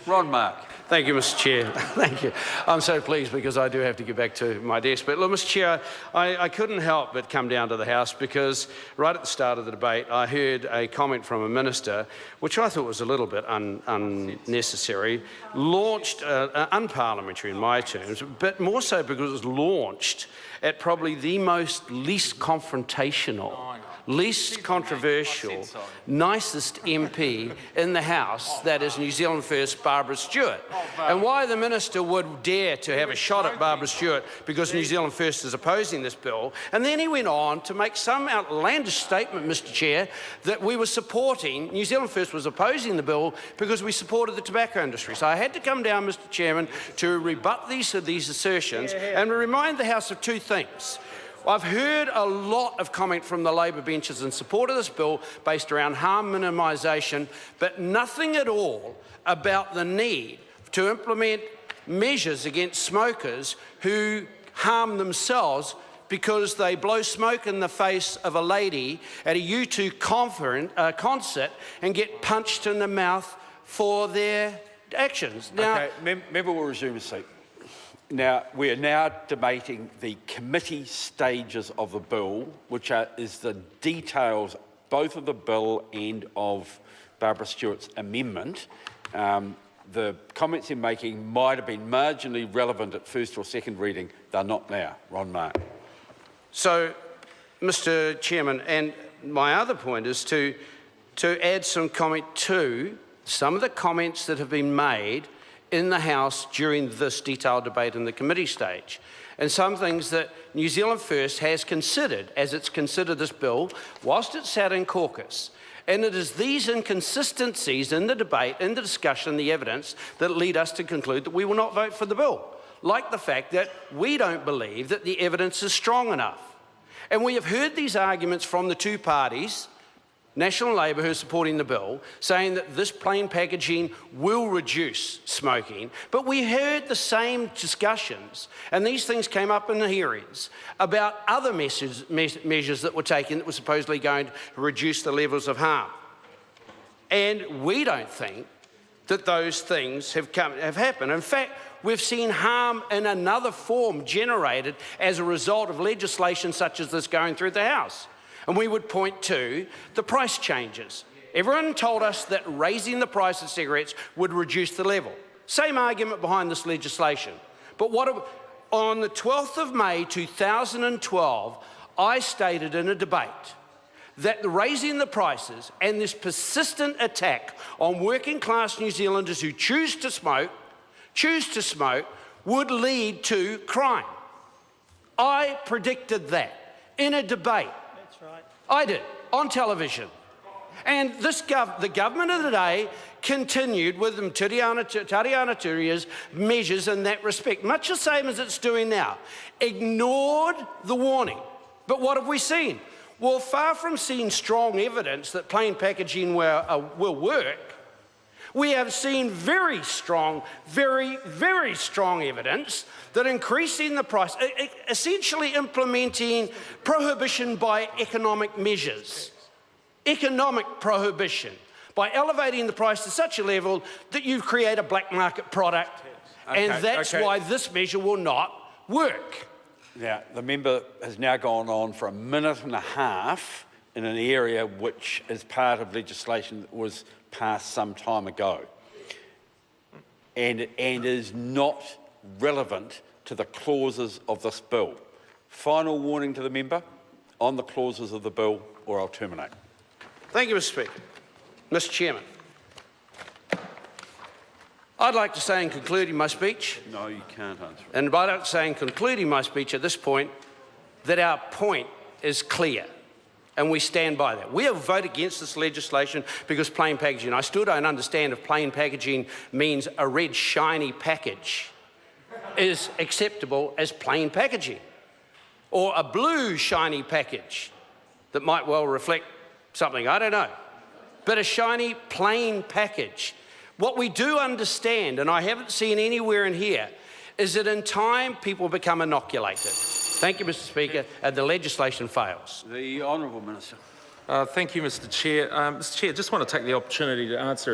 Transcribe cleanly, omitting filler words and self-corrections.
Ron Mark. Thank you, Mr. Chair. Thank you. I'm so pleased because I do have to get back to my desk. But look, Mr. Chair, I couldn't help but come down to the House because right at the start of the debate, I heard a comment from a minister, which I thought was a little bit unnecessary, launched, unparliamentary in my terms, but more so because it was launched at probably the least confrontational, least controversial, nicest MP in the House, that is New Zealand First Barbara Stewart. And why the minister would dare to have a shot at Barbara Stewart because New Zealand First is opposing this bill. And then he went on to make some outlandish statement, Mr. Chair, that we were supporting, New Zealand First was opposing the bill because we supported the tobacco industry. So I had to come down, Mr. Chairman, to rebut these assertions and remind the House of two things. I've heard a lot of comment from the Labor benches in support of this bill based around harm minimisation, but nothing at all about the need to implement measures against smokers who harm themselves because they blow smoke in the face of a lady at a U2 concert and get punched in the mouth for their actions. Now, okay, member will resume his seat. Now, we are now debating the committee stages of the bill, which is the details both of the bill and of Barbara Stewart's amendment. The comments you're making might have been marginally relevant at first or second reading. They're not now. Ron Mark. So, Mr. Chairman, and my other point is to add some comment to some of the comments that have been made in the House during this detailed debate in the committee stage, and some things that New Zealand First has considered as it's considered this bill whilst it sat in caucus. And it is these inconsistencies in the debate, in the discussion, the evidence that lead us to conclude that we will not vote for the bill, like the fact that we don't believe that the evidence is strong enough. And we have heard these arguments from the two parties, National Labour, who are supporting the bill, saying that this plain packaging will reduce smoking. But we heard the same discussions, and these things came up in the hearings, about other measures that were taken that were supposedly going to reduce the levels of harm. And we don't think that those things have happened. In fact, we've seen harm in another form generated as a result of legislation such as this going through the House. And we would point to the price changes. Everyone told us that raising the price of cigarettes would reduce the level. Same argument behind this legislation. But on the 12th of May 2012, I stated in a debate that the raising the prices and this persistent attack on working class New Zealanders who choose to smoke, would lead to crime. I predicted that in a debate. I did, on television. And the government of the day continued with Tariana Turia's measures in that respect, much the same as it's doing now. Ignored the warning. But what have we seen? Well, far from seeing strong evidence that plain packaging will work, we have seen very strong, very, very strong evidence that increasing the price, essentially implementing prohibition by economic measures, economic prohibition, by elevating the price to such a level that you create a black market product, and that's why this measure will not work. Now, the member has now gone on for a minute and a half in an area which is part of legislation that was passed some time ago and is not relevant to the clauses of this bill. Final warning to the member on the clauses of the bill, or I'll terminate. Thank you, Mr. Speaker. Mr. Chairman, I'd like to say in concluding my speech... No, you can't answer it. And I'd like to say in concluding my speech at this point that our point is clear. And we stand by that. We have voted against this legislation because plain packaging. I still don't understand if plain packaging means a red shiny package is acceptable as plain packaging, or a blue shiny package that might well reflect something, I don't know. But a shiny plain package. What we do understand, and I haven't seen anywhere in here, is that in time people become inoculated. Thank you, Mr. Speaker, and the legislation fails. The Honourable Minister. Thank you, Mr. Chair. Mr. Chair, I just want to take the opportunity to answer